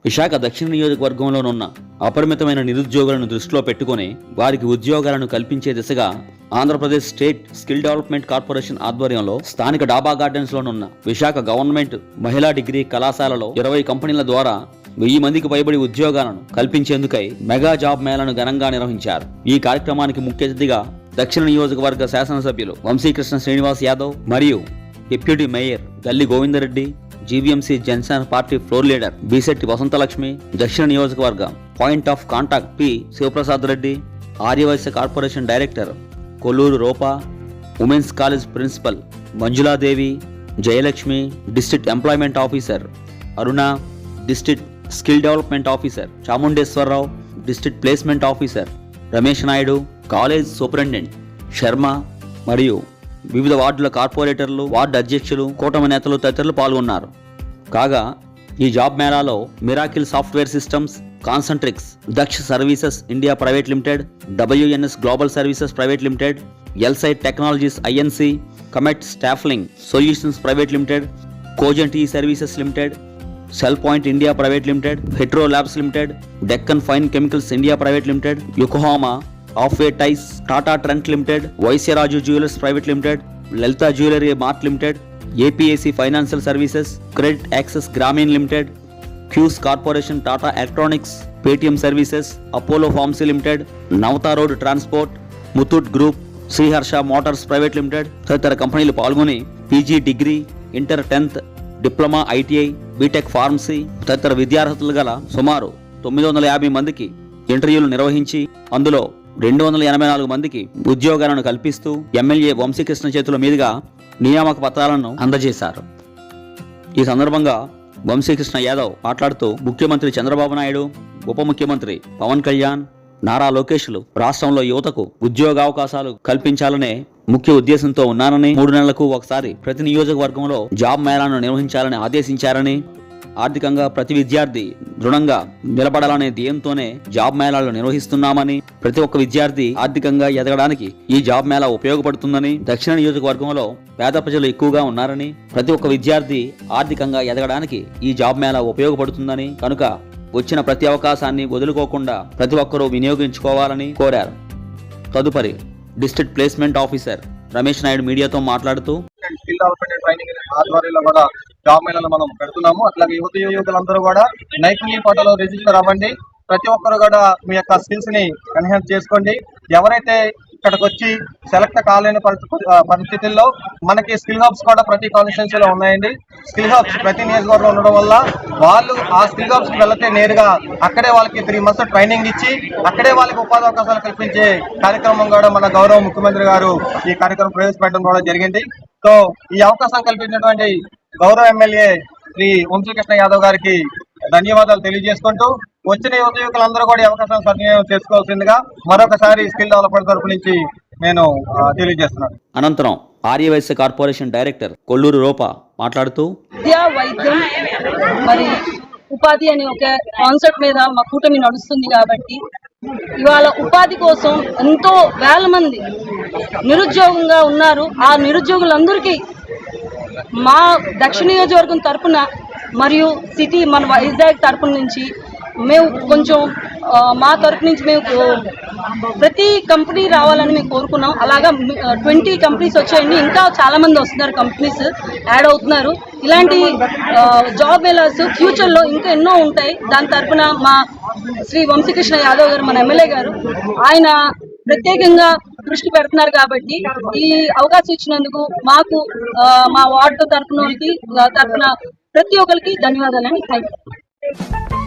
విశాఖ దక్షిణ నియోజకవర్గంలోనున్న అపరిమితమైన నిరుద్యోగులను దృష్టిలో పెట్టుకుని వారికి ఉద్యోగాలను కల్పించే దిశగా Andhra Pradesh state skill development corporation ఆధ్వర్యంలో స్థానిక డాబా గార్డెన్స్ లోనున్న విశాఖ గవర్నమెంట్ మహిళా డిగ్రీ కళాశాలలో 20 కంపెనీల ద్వారా 1000 మందికి పైబడి ఉద్యోగాలను కల్పించేందుకై మెగా జాబ్ మేళాను ఘనంగా నిర్వహించారు. ఈ కార్యక్రమానికి ముఖ్య అతిథిగా దక్షిణ నియోజకవర్గ శాసనసభ్యులు వంశీకృష్ణ శ్రీనివాస్ యాదవ్ మరియు deputy mayor Galli Govindareddy, GVMC Janasena party floor leader Bisetti Vasanthalakshmi, దక్షిణ నియోజకవర్గ point of contact P Sivaprasad Reddy, Aryavysya corporation director Kolluru Rupa, women's college principal Manjuladevi, Jayalakshmi, district employment officer Aruna, district skill development officer Chamundeswararao, district placement officer Ramesh Naidu, college superintendent Sharma మరియు వివిధ వార్డుల కార్పొరేటర్లు, వార్డు అధ్యక్షులు, కూటమి నేతలు తదితరులు పాల్గొన్నారు. కాగా ఈ జాబ్ మేళాలో miracle software systems, Concentrix, Daksha services India private limited, WNS global services private limited, Elsight technologies INC, Comet staffing solutions private limited, Cogent E services limited, cell point India private limited, Hetero labs limited, Deccan fine chemicals India private limited, Yokohama offway tyres, Tata trunk limited, Vaishyaraju jewellers private limited, Lalitha jewellery mart limited, APAC financial services, credit access Grameen limited, Quess corporation, Tata electronics, Paytm services, Apollo pharmacy limited, Navata road transport, Muthoot group, Sriharsha motors private limited తదితర కంపెనీలు పాల్గొని PG degree, inter 10th, diploma, ITI, BTech pharmacy తదితర విద్యార్హతలు గల సుమారు 950 మందికి ఇంటర్వ్యూలు నిర్వహించి అందులో 284 మందికి ఉద్యోగాలను కల్పిస్తూ ఎమ్మెల్యే వంశీకృష్ణ చేతుల మీదుగా నియామక పత్రాలను అందజేశారు. ఈ సందర్భంగా వంశీకృష్ణ యాదవ్ మాట్లాడుతూ ముఖ్యమంత్రి చంద్రబాబు నాయుడు, ఉప ముఖ్యమంత్రి పవన్ కళ్యాణ్, నారా లోకేష్లు రాష్ట్రంలో యువతకు ఉద్యోగావకాశాలు కల్పించాలనే ముఖ్య ఉద్దేశంతో ఉన్నారని, 3 నెలలకు ఒకసారి ప్రతి నియోజకవర్గంలో జాబ్ మేళాను నిర్వహించాలని ఆదేశించారని, ఆర్థికంగా ప్రతి విద్యార్థి దృఢంగా నిలబడాలనే ధ్యేయంతోనే జాబ్ మేళాలు నిర్వహిస్తున్నామని, ప్రతి ఒక్క విద్యార్థి ఆర్థికంగా ఎదగడానికి ఈ జాబ్ మేళా ఉపయోగపడుతుందని, దక్షిణ నియోజకవర్గంలో పేద ప్రజలు ఎక్కువగా ఉన్నారని, ప్రతి ఒక్క విద్యార్థి ఆర్థికంగా ఎదగడానికి ఈ జాబ్ మేళా ఉపయోగపడుతుందని, కనుక వచ్చిన ప్రతి అవకాశాన్ని వదులుకోకుండా ప్రతి ఒక్కరూ వినియోగించుకోవాలని కోరారు. తదుపరి district placement officer Ramesh Naidu మీడియాతో మాట్లాడుతూ స్కిల్ డెవలప్మెంట్ ట్రైనింగ్ ఆధ్వర్యంలో కూడా జాబ్ మేళాలు మనం పెడుతున్నాము. అట్లాగే యువకులందరూ కూడా నైపుణ్య పోర్టల్లో రిజిస్టర్ అవ్వండి. ప్రతి ఒక్కరు కూడా మీ యొక్క స్కిల్స్ ని ఎన్హాన్స్ చేసుకోండి. ఎవరైతే ఇక్కడికి వచ్చి సెలెక్ట్ కాలేని పరిస్థితుల్లో మనకి స్కిల్ హబ్స్ కూడా ప్రతి కాన్స్టిట్యున్సీలో ఉన్నాయండి. స్కిల్ హబ్స్ ప్రతి నియోజకవర్గంలో ఉండడం వల్ల వాళ్ళు ఆ స్కిల్ హబ్స్ కి వెళ్తే నేరుగా అక్కడే వాళ్ళకి 3 months ట్రైనింగ్ ఇచ్చి అక్కడే వాళ్ళకి ఉపాధి అవకాశాలు కల్పించే కార్యక్రమం కూడా మన గౌరవ ముఖ్యమంత్రి గారు ఈ కార్యక్రమం ప్రవేశపెట్టడం కూడా జరిగింది. సో ఈ అవకాశం కల్పించినటువంటి గౌరవ ఎమ్మెల్యే శ్రీ వంశీకృష్ణ యాదవ్ గారికి ధన్యవాదాలు తెలియజేసుకుంటూ వచ్చిన యువకులందరూ కూడా ఈ అవకాశాన్ని సద్వినియోగం చేసుకోవాల్సిందిగా మరొకసారి స్కిల్ డెవలప్మెంట్ తరఫు నుంచి నేను తెలియజేస్తున్నాను. అనంతరం ఆర్యవైశ్య కార్పొరేషన్ డైరెక్టర్ కొల్లూరు రూపా మాట్లాడుతూ విద్య, వైద్యం మరి ఉపాధి అనే ఒక కాన్సెప్ట్ మీద మా కూటమి నడుస్తుంది కాబట్టి ఇవాళ ఉపాధి కోసం ఎంతో వేల మంది నిరుద్యోగంగా ఉన్నారు. ఆ నిరుద్యోగులందరికీ మా దక్షిణ నియోజకవర్గం తరఫున మరియు సిటీ మన వైజాగ్ తరఫున నుంచి మేము కొంచెం మా తరఫు నుంచి మేము ప్రతి కంపెనీ రావాలని మేము కోరుకున్నాం. అలాగా 20 కంపెనీస్ వచ్చాయండి. ఇంకా చాలా మంది వస్తున్నారు, కంపెనీస్ యాడ్ అవుతున్నారు. ఇలాంటి జాబ్ మేళాస్ ఫ్యూచర్లో ఇంకా ఎన్నో ఉంటాయి. దాని తరఫున మా శ్రీ వంశీకృష్ణ యాదవ్ గారు, మన ఎమ్మెల్యే గారు, ఆయన ప్రత్యేకంగా దృష్టి పెడుతున్నారు కాబట్టి ఈ అవకాశం ఇచ్చినందుకు మాకు మా వార్డు తరఫున ప్రతి ఒక్కరికి ధన్యవాదాలండి. Thank you.